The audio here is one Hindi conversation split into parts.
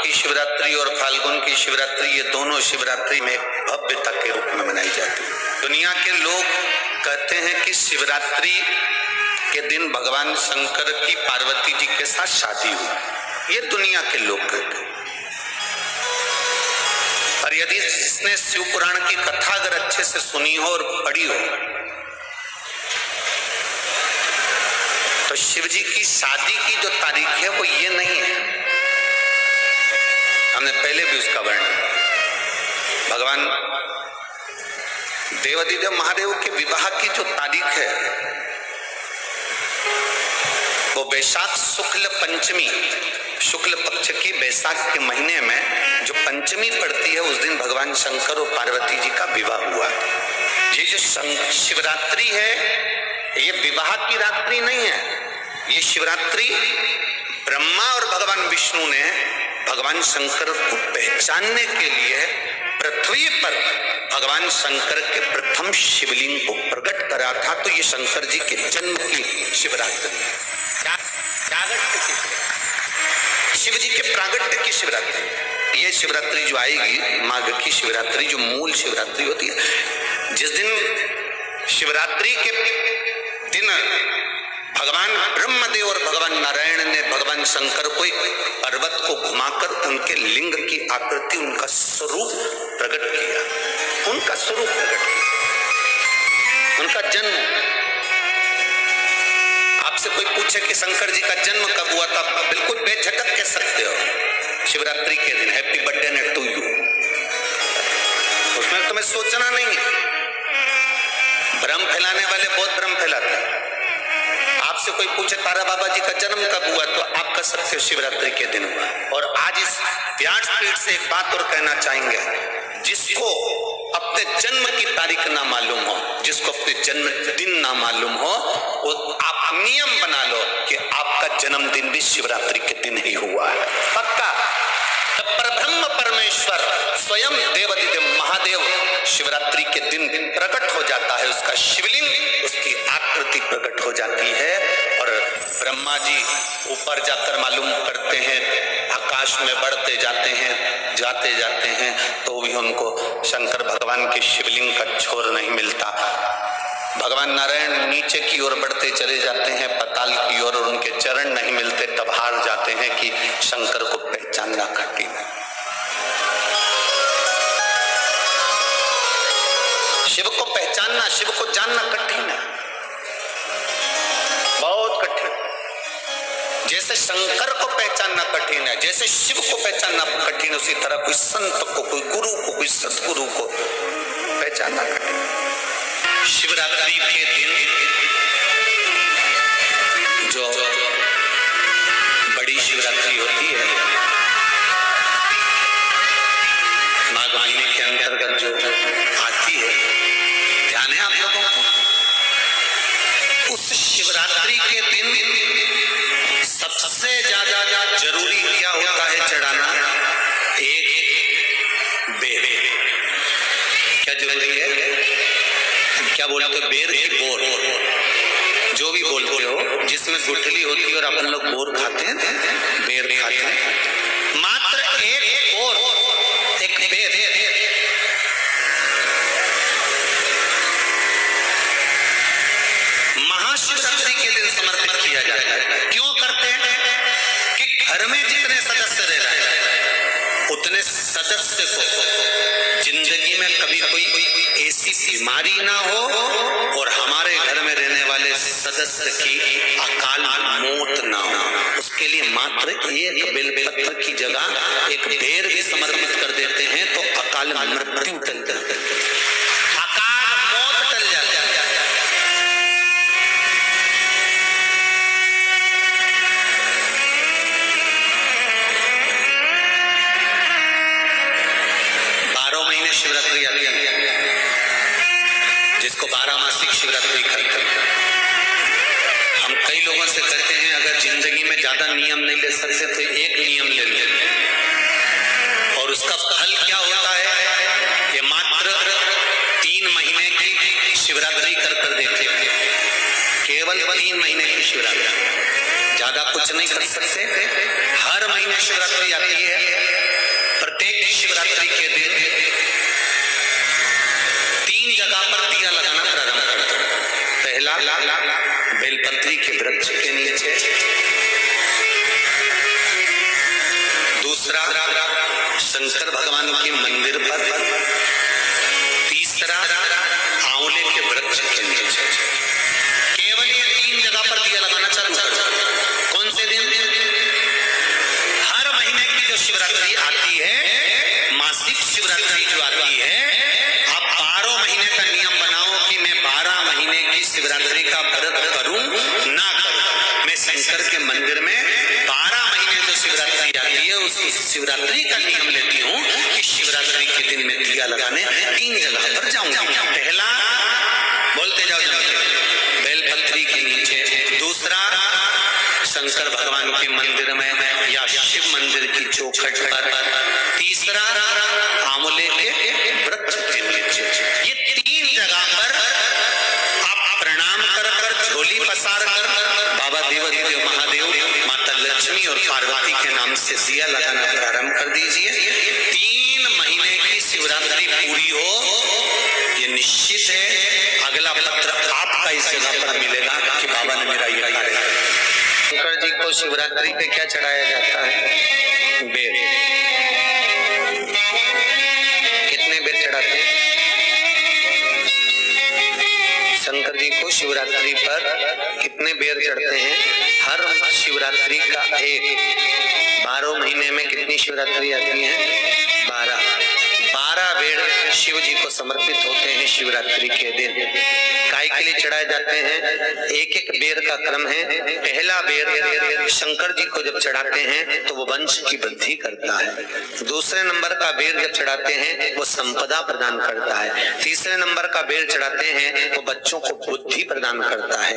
की शिवरात्रि और फाल्गुन की शिवरात्रि, ये दोनों शिवरात्रि में भव्यता के रूप में मनाई जाती है। दुनिया के लोग कहते हैं कि शिवरात्रि के दिन भगवान शंकर की पार्वती जी के साथ शादी हुई, ये दुनिया के लोग कहते हैं। और यदि जिसने शिव पुराण की कथा अगर अच्छे से सुनी हो और पढ़ी हो, तो शिव जी की शादी की जो तारीख है वो ये नहीं है। हमने पहले भी उसका वर्णन, भगवान देवाधिदेव महादेव के विवाह की जो तारीख है वो वैशाख शुक्ल पंचमी, शुक्ल पक्ष की वैशाख के महीने में जो पंचमी पड़ती है उस दिन भगवान शंकर और पार्वती जी का विवाह हुआ। ये जो शिवरात्रि है ये विवाह की रात्रि नहीं है, ये शिवरात्रि ब्रह्मा और भगवान विष्णु ने भगवान शंकर को पहचानने के लिए पृथ्वी पर भगवान शंकर के प्रथम शिवलिंग को प्रकट करा था। तो ये शंकर जी के जन्म की शिवरात्रि, शिव जी के प्रागट्य की शिवरात्रि। ये शिवरात्रि जो आएगी माघ की शिवरात्रि, जो मूल शिवरात्रि होती है, जिस दिन शिवरात्रि के दिन भगवान ब्रह्मदेव और भगवान नारायण ने भगवान शंकर को एक पर्वत को घुमाकर उनके लिंग की आकृति, उनका स्वरूप प्रकट किया, उनका स्वरूप प्रकट किया, उनका जन्म। आपसे कोई पूछे कि शंकर जी का जन्म कब हुआ था, बिल्कुल बेझटक कह सकते हो शिवरात्रि के दिन, हैप्पी बर्थडे ने टू यू, उसमें तुम्हें सोचना नहीं है। भ्रम फैलाने वाले बहुत भ्रम फैलाते हैं। आपसे कोई पूछे तारा बाबा जी का जन्म कब हुआ, तो आप कह सकते हो शिवरात्रि के दिन हुआ। और आज इस व्यासपीठ से एक बात और कहना चाहेंगे, जिसको अपने जन्म की तारीख ना मालूम हो, जिसको अपने जन्मदिन ना मालूम हो, वो आप नियम बना लो कि आपका जन्मदिन भी शिवरात्रि के दिन ही हुआ है, पक्का। परब्रह्म परमेश्वर स्वयं देवाधिदेव महादेव शिवरात्रि के दिन प्रकट हो जाता है, उसका शिवलिंग, उसकी आकृति प्रकट हो जाती है। और ब्रह्मा जी ऊपर जाकर मालूम करते हैं, आकाश में बढ़ते जाते हैं तो भी उनको शंकर भगवान के शिवलिंग का छोर नहीं मिलता। भगवान नारायण नीचे की ओर बढ़ते चले जाते हैं, पाताल की ओर, और उनके चरण नहीं मिलते, तब हार जाते हैं कि शंकर को पहचानना कठिन है। शिव को पहचानना, शिव को जानना कठिन है, बहुत कठिन। जैसे शंकर को पहचानना कठिन है, जैसे शिव को पहचानना कठिन है, उसी तरह कोई संत को, कोई गुरु को, कोई सतगुरु को पहचानना कठिन है। शिवरात्रि के दिन जो बड़ी शिवरात्रि होती है, माघ महीने के अंतर्गत जो आती है, ध्यान है आप लोगों को, उस शिवरात्रि के दिन सबसे ज्यादा जरूरी क्या होता है चढ़ाना, एक बेर। क्या जरूरी है, क्या बोलते हो, बेर की बोर, जो भी बोलते हो, जिसमें गुठली होती है और अपन लोग बोर खाते हैं, बेर खाते हैं, मात्र एक बोर, एक बेर महाशिवरात्रि के दिन समर्पित किया जाता है। क्यों करते हैं कि घर में जितने सदस्य रह रहे हैं उतने सदस्य को जिंदगी में कभी कोई ऐसी बीमारी ना हो और हमारे घर में रहने वाले सदस्य की अकाल मौत ना हो, उसके लिए मात्र एक बेलपत्र की जगह एक बेर भी समर्पित कर देते हैं तो अकाल मृत्यु टल जाती है, अकाल मौत टल जाती है। शिवरात्रि आती है, जिसको 12 मासिक शिवरात्रि कहते हैं। हम कई लोगों से कहते हैं अगर जिंदगी में ज्यादा नियम नहीं ले सकते तो एक नियम ले लें, और उसका फल क्या होता है, ये मात्र 3 महीने की शिवरात्रि कर देते हैं, केवल 3 महीने की शिवरात्रि, ज्यादा कुछ नहीं कर सकते। हर महीने शिवरात्रि आती है पहला बेलपत्री के वृक्ष के नीचे, दूसरा शंकर भगवान के मंदिर पर, तीसरा आंवले के वृक्ष के नीचे। केवल ये 3 जगह पर दिया लगाना चालू कर दो। कौन से दिन? हर महीने की जो शिवरात्रि आती है, मासिक शिवरात्रि जो आती है, आप 12 महीने का नियम बनाओ कि मैं 12 महीने की शिवरात्रि का व्रत करूं ना करूं। मैं शंकर के मंदिर में 12 महीने जो शिवरात्रि आती है उस शिवरात्रि का नियम लेती हूँ कि शिवरात्रि के दिन में दिया लगाने 3 जगह पर जाऊंगा। पहला, बोलते जाओ जब, बेलपत्री के नीचे, दूसरा शंकर भगवान के मंदिर में या शिव मंदिर की चौखट पर, तीसरा आंवले के वृक्ष के नीचे। ये 3 जगह पर आप प्रणाम कर कर, झोली पसार कर बाबा देवाधिदेव महादेव, माता लक्ष्मी और पार्वती के नाम से दिया लगाना प्रारंभ कर दीजिए। 3 महीने की शिवरात्रि पूरी हो, ये निश्चित है अगला पत्र आपका इस जगह पर मिलेगा कि बाबा ने मेरा ये कार्य किया। शंकर जी को शिवरात्रि पे क्या चढ़ाया जाता है? बेर। कितने बेर चढ़ाते हैं? शंकर जी को शिवरात्रि पर कितने बेर चढ़ते हैं? हर शिवरात्रि का एक। 12 महीने में कितनी शिवरात्रि आती है? 12 बेर शिव जी को समर्पित होते हैं शिवरात्रि के दिन। काय के लिए चढ़ाए जाते हैं? एक एक बेर का क्रम है। पहला बेर शंकर जी को जब चढ़ाते हैं तो वो वंश की वृद्धि करता है। दूसरे नंबर का बेर जब चढ़ाते हैं वो संपदा प्रदान करता है। तीसरे नंबर का बेर चढ़ाते हैं वो बच्चों को बुद्धि प्रदान करता है।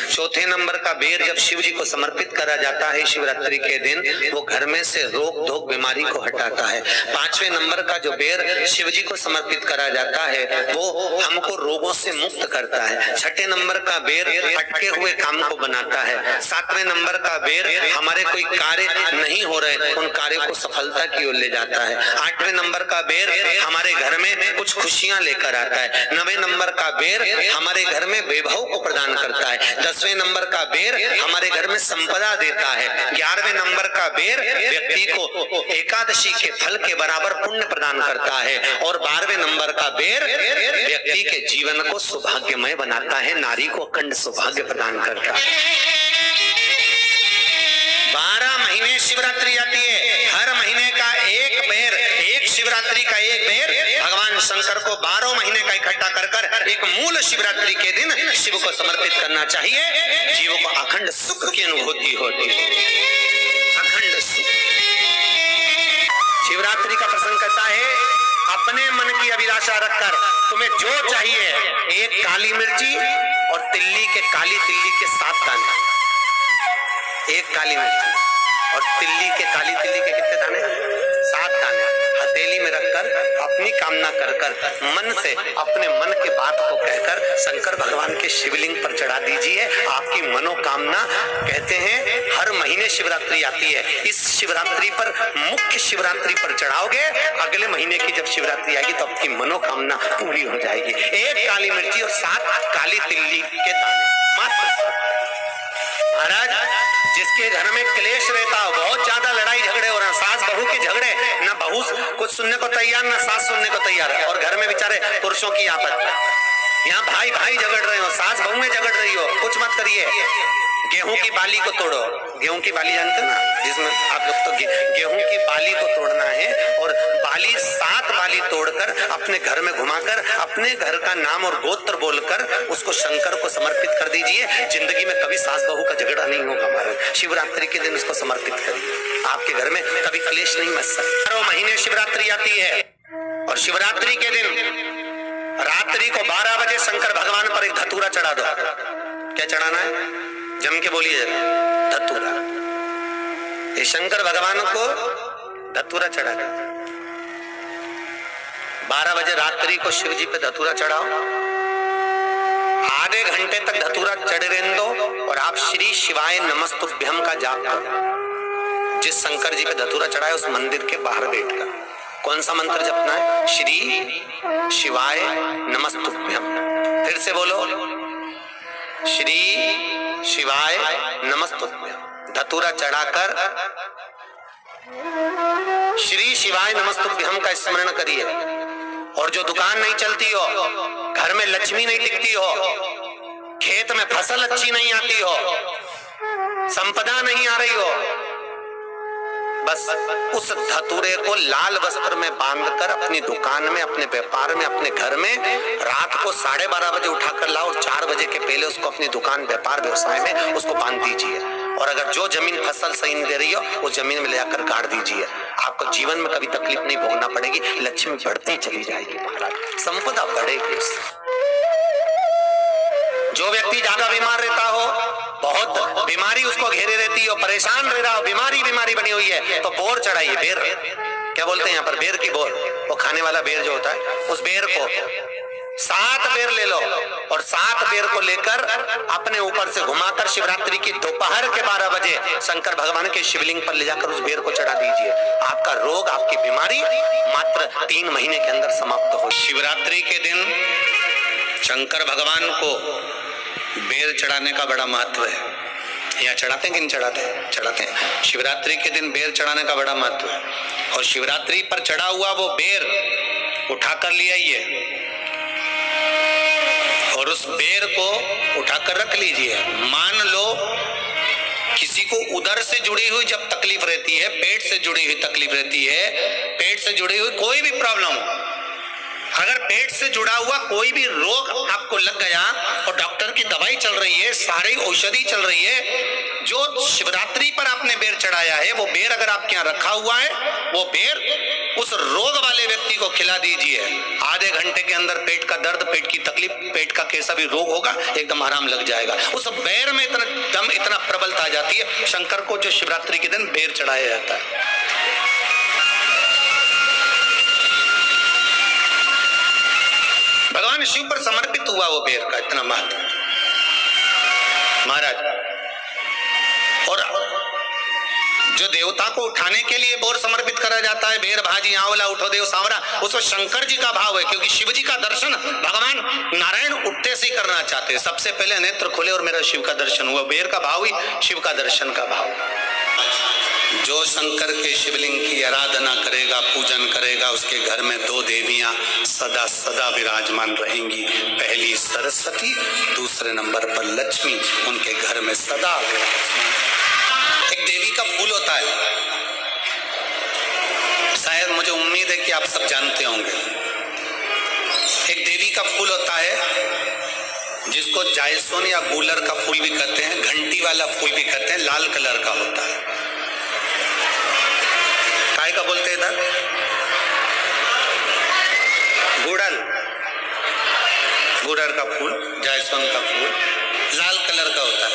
चौथे नंबर का बेर जब शिव जी को समर्पित करा जाता है शिवरात्रि के दिन, वो घर में से रोग धोक बीमारी को हटाता है। 5वें नंबर का जो बेर शिव जी को समर्पित करा जाता है वो हमको रोगों से मुक्त करता है। 6ठे नंबर का बेर अटके हुए काम को बनाता है। 7वें नंबर का बेर हमारे कोई कार्य नहीं हो रहे उन कार्यों को सफलता की ओर ले जाता है। 8वें नंबर का बेर हमारे घर में कुछ खुशियां लेकर आता है। 9वें नंबर का बेर हमारे घर में वैभव को प्रदान करता है। 10वें नंबर का बेर हमारे घर में संपदा देता है। 11वें नंबर का बेर व्यक्ति को एकादशी के फल के बराबर पुण्य प्रदान करता है। और 12वें नंबर का बेर व्यक्ति के जीवन को सौभाग्यमय बनाता है, नारी को अखंड सौभाग्य प्रदान करता है। 12 महीने शिवरात्रि आती है। हर महीने का एक बेर, एक शिवरात्रि का एक बेर भगवान शंकर को 12 महीने का इकट्ठा कर कर एक मूल शिवरात्रि के दिन शिव को समर्पित करना चाहिए। जीव को अखंड सुख की अनुभूति होती है, अखंड सुख। शिवरात्रि का प्रसंग कहता है अपने मन की अभिलाषा रखकर तुम्हें जो चाहिए, एक काली मिर्ची और काली तिल्ली के 7 दाने। एक काली मिर्ची और काली तिल्ली के कितने दाने? 7 दाने हथेली में रखकर अपनी कामना कर कर मन से अपने मन के बात को कहकर शंकर भगवान के शिवलिंग पर चढ़ा दीजिए। आपकी मनोकामना, कहते हैं हर महीने शिवरात्रि आती है, इस शिवरात्रि पर, मुख्य शिवरात्रि पर चढ़ाओगे, अगले महीने की जब शिवरात्रि आएगी तो आपकी मनोकामना पूरी हो जाएगी। एक काली मिर्ची और 7 काली तिल्ली के दाने मात्र। महाराज, जिसके घर में क्लेश रहता हो, बहुत ज्यादा लड़ाई झगड़े हो रहे हैं, सास बहू के झगड़े, ना बहू कुछ सुनने को तैयार ना सास सुनने को तैयार, और घर में बेचारे पुरुषों की आपत, यहाँ भाई भाई झगड़ रहे हो, सास बहू में झगड़ रही हो, कुछ मत करिए। गेहूं की बाली को तोड़ो। गेहूं की बाली जानते हो ना, जिसमें आप लोग तो गेहूं की बाली को तोड़ना है और बाली 7 बाली तोड़कर अपने घर में घुमाकर अपने घर का नाम और गोत्र बोलकर उसको शंकर को समर्पित कर दीजिए। जिंदगी में कभी सास बहू का झगड़ा नहीं होगा। हमारे शिवरात्रि के दिन उसको समर्पित करिए, आपके घर में कभी क्लेश नहीं मच सकता। 12 महीने शिवरात्रि आती है और शिवरात्रि के दिन रात्रि को 12 बजे शंकर भगवान पर एक धतूरा चढ़ा दो। क्या चढ़ाना है? जम के बोलिए, धतूरा। ये शंकर भगवान को धतूरा चढ़ा दो। 12 बजे रात्रि को शिव जी पे धतूरा चढ़ाओ। आधे घंटे तक धतूरा चढ़ रहने दो और आप श्री शिवाय नमस्तुभ्यम का जाप करो। जिस शंकर जी पे धतूरा चढ़ाए उस मंदिर के बाहर बैठकर कौन सा मंत्र जपना है? श्री शिवाय नमस्तुभ्यम। फिर से बोलो, श्री शिवाय नमस्तुभ्यं धतूरा चढ़ाकर श्री शिवाय नमस्तुभ्यं का स्मरण करिए। और जो दुकान नहीं चलती हो, घर में लक्ष्मी नहीं टिकती हो, खेत में फसल अच्छी नहीं आती हो, संपदा नहीं आ रही हो, बस उस धतूरे को लाल वस्त्र में बांधकर अपनी दुकान में, अपने व्यापार में, अपने घर में रात को 12:30 बजे उठाकर लाओ और 4 बजे के पहले उसको अपनी दुकान, व्यापार, व्यवसाय में उसको बांध दीजिए। और अगर जो जमीन फसल सही नहीं दे रही हो, उस जमीन में ले जाकर गाड़ दीजिए। आपको जीवन में कभी तकलीफ नहीं भोगना पड़ेगी, लक्ष्मी बढ़ती चली जाएगी, महाराज संपदा बढ़ेगी। जो व्यक्ति ज्यादा बीमार रहता हो, बहुत बीमारी उसको घेरे रहती हो, परेशान रह रहा हो, बीमारी बनी हुई है, तो बोर चढ़ाइए। बेर क्या बोलते हैं यहाँ पर, बेर की बोर, वो खाने वाला बेर जो होता है, उस बेर को 7 बेर ले लो और 7 बेर को लेकर अपने ऊपर से घुमाकर शिवरात्रि की दोपहर के 12 बजे शंकर भगवान के शिवलिंग पर ले जाकर उस बेर को चढ़ा दीजिए। आपका रोग, आपकी बीमारी मात्र 3 महीने के अंदर समाप्त हो। शिवरात्रि के दिन शंकर भगवान को बेर चढ़ाने का बड़ा महत्व है। यहाँ चढ़ाते हैं कि नहीं चढ़ाते? चढ़ाते हैं। शिवरात्रि के दिन बेर चढ़ाने का बड़ा महत्व है। और शिवरात्रि पर चढ़ा हुआ वो बेर उठाकर ले आइए और उस बेर को उठाकर रख लीजिए। मान लो किसी को उदर से जुड़ी हुई जब तकलीफ रहती है, पेट से जुड़ी हुई तकलीफ रहती है, पेट से जुड़ी हुई कोई भी प्रॉब्लम हो, अगर पेट से जुड़ा हुआ कोई भी रोग आपको लग गया और डॉक्टर की दवाई चल रही है, सारी औषधि चल रही है, जो शिवरात्रि पर आपने बेर चढ़ाया है, वो बेर अगर आपके यहाँ रखा हुआ है, वो बेर उस रोग वाले व्यक्ति को खिला दीजिए। आधे घंटे के अंदर पेट का दर्द, पेट की तकलीफ, पेट का कैसा भी रोग होगा, एकदम आराम लग जाएगा। उस बेर में इतना दम, इतना प्रबलता आ जाती है। शंकर को जो शिवरात्रि के दिन बेर चढ़ाया जाता है। भगवान शिव पर समर्पित हुआ वो बेर का इतना महत्व महाराज। और जो देवता को उठाने के लिए बोर समर्पित करा जाता है, बेर भाजी आंवला उठो देव सांवरा, उसमें शंकर जी का भाव है, क्योंकि शिव जी का दर्शन भगवान नारायण उठते से ही करना चाहते हैं। सबसे पहले नेत्र खोले और मेरा शिव का दर्शन हुआ। बेर का भाव ही शिव का दर्शन का भाव। जो शंकर के शिवलिंग की आराधना करेगा, पूजन करेगा, उसके घर में 2 देवियां सदा सदा विराजमान रहेंगी। पहली सरस्वती, दूसरे नंबर पर लक्ष्मी, उनके घर में सदा विराजमान। एक देवी का फूल होता है, शायद मुझे उम्मीद है कि आप सब जानते होंगे। एक देवी का फूल होता है जिसको जायसोन या गूलर का फूल भी कहते हैं, घंटी वाला फूल भी कहते हैं, लाल कलर का होता है। काय का बोलते हैं इधर? गुड़ल, गुड़र का फूल, जायसोन का फूल लाल कलर का होता है,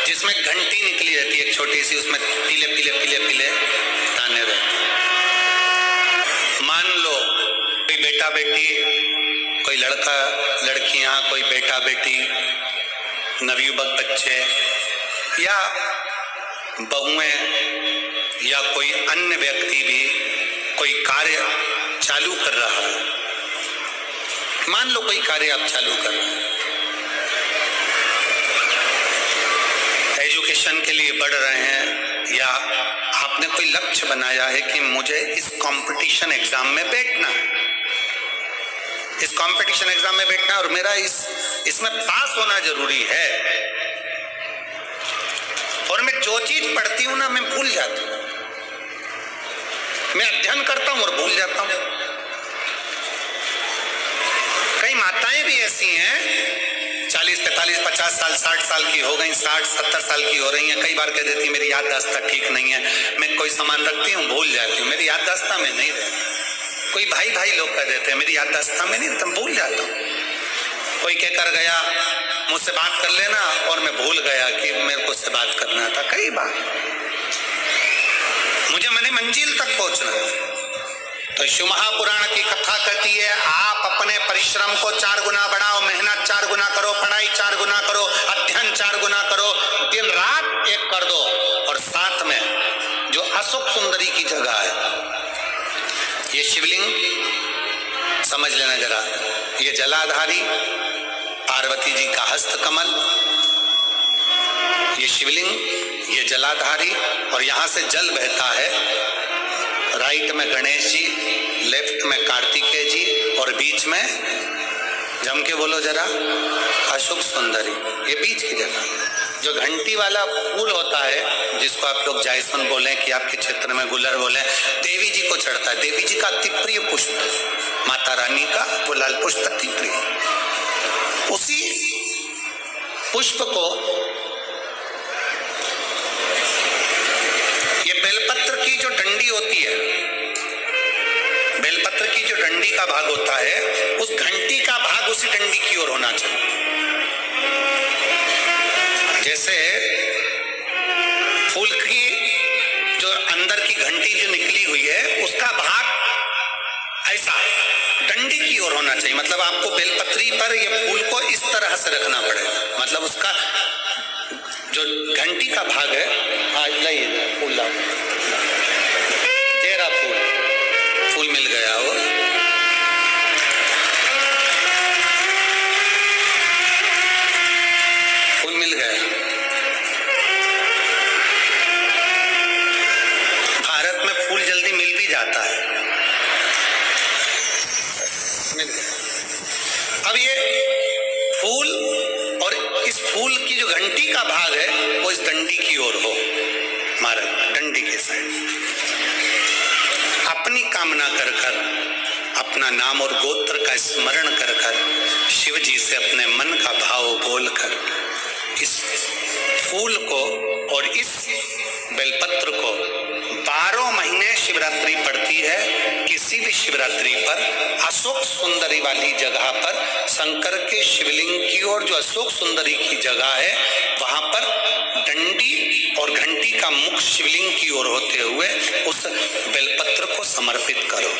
जिसमें घंटी निकली रहती है एक छोटी सी, उसमें पीले पीले पीले पीले दाने रहते हैं। मान लो कोई बेटा बेटी, कोई लड़का लड़कियां, कोई बेटा बेटी, नवयुवक बच्चे या बहुएं या कोई अन्य व्यक्ति भी कोई कार्य चालू कर रहा है। मान लो कोई कार्य आप चालू कर रहे हैं, एजुकेशन के लिए बढ़ रहे हैं, या आपने कोई लक्ष्य बनाया है कि मुझे इस कंपटीशन एग्जाम में बैठना है, इस कंपटीशन एग्जाम में बैठना और मेरा इसमें पास होना जरूरी है। और मैं जो चीज पढ़ती हूं ना, मैं भूल जाती हूं। मैं अध्ययन करता हूं और भूल जाता हूं। कई माताएं भी ऐसी हैं, 40, 45, 50 साल, 60 साल की हो गई, 60, 70 साल की हो रही हैं, कई बार कह देती मेरी याददाश्त ठीक नहीं है, मैं कोई सामान रखती हूँ भूल जाती हूँ, मेरी याददाश्त में नहीं रहती। कोई भाई लोग कह देते हैं मेरी याददाश्त में नहीं रहता, भूल जाता हूँ। कोई कहकर गया मुझसे बात कर लेना और मैं भूल गया कि मेरे को उससे बात करना था। कई बार मुझे मैंने मंजिल तक पहुंचना। तो शिव महापुराण की कथा कहती है, आप अपने परिश्रम को 4 गुना बढ़ाओ, मेहनत 4 गुना करो, पढ़ाई 4 गुना करो, अध्ययन 4 गुना करो, दिन रात एक कर दो। और साथ में जो अशोक सुंदरी की जगह है, ये शिवलिंग समझ लेना जरा, ये जलाधारी पार्वती जी का हस्त कमल, ये शिवलिंग, ये जलाधारी, और यहां से जल बहता है। राइट में गणेश जी, लेफ्ट में कार्तिकेय जी, और बीच में जम के बोलो जरा, अशोक सुंदरी। ये बीच की जगह जो घंटी वाला फूल होता है, जिसको आप लोग जायसन बोले कि आपके क्षेत्र में गुलर बोले, देवी जी को चढ़ता है। देवी जी का अति प्रिय पुष्प, माता रानी का वो लाल पुष्प अति प्रिय। उसी पुष्प को, ये बेलपत्र की जो डंडी होती है, बेलपत्र की जो डंडी का भाग होता है, उस घंटी का भाग उसी डंडी की ओर होना चाहिए। जैसे फूल की जो अंदर की घंटी जो निकली हुई है, उसका भाग ऐसा डंडी की ओर होना चाहिए। मतलब आपको बेलपत्री पर ये फूल को इस तरह से रखना पड़ेगा। मतलब उसका जो घंटी का भाग है, आज लाइए फूल लाओ, जेरा फूल मिल गया वो, फूल मिल गया। भारत में फूल जल्दी मिल भी जाता है, मिल गया। अब ये फूल, और इस फूल की जो घंटी का भाग है वो इस डंडी की ओर हो, हमारा डंडी के साइड। अपनी कामना कर कर, अपना नाम और गोत्र का स्मरण कर कर, शिव जी से अपने मन का भाव बोलकर इस फूल को और इस बेलपत्र को 12 महीने शिवरात्रि पड़ती है। किसी भी शिवरात्रि पर अशोक सुंदरी वाली जगह पर, शंकर के शिवलिंग की ओर जो अशोक सुंदरी की जगह है, वहां पर डंडी और घंटी का मुख शिवलिंग की ओर होते हुए उस बेलपत्र को समर्पित करो।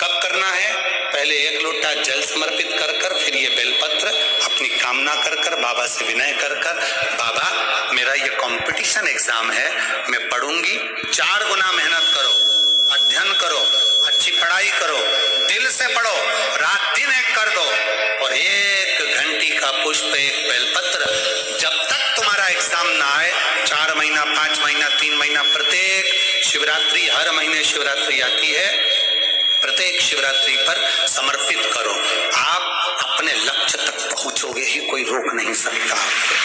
कब करना है? पहले 1 लोटा जल समर्पित कर कर, फिर ये बेलपत्र अपनी कामना कर कर, बाबा से विनय कर कर, बाबा मेरा ये कंपटीशन एग्जाम है, मैं पढ़ूंगी, 4 गुना मेहनत करो, अध्ययन करो, अच्छी पढ़ाई करो, दिल से पढ़ो, रात दिन एक कर दो, और 1 घंटी का पुष्प, 1 बेलपत्र, जब तक तुम्हारा एग्जाम ना आए, 4 महीना, 5 महीना, 3 महीना, प्रत्येक शिवरात्रि, हर महीने शिवरात्रि आती है, प्रत्येक शिवरात्रि पर समर्पित करो। आप अपने लक्ष्य तक पहुंचोगे ही, कोई रोक नहीं सकता आपको।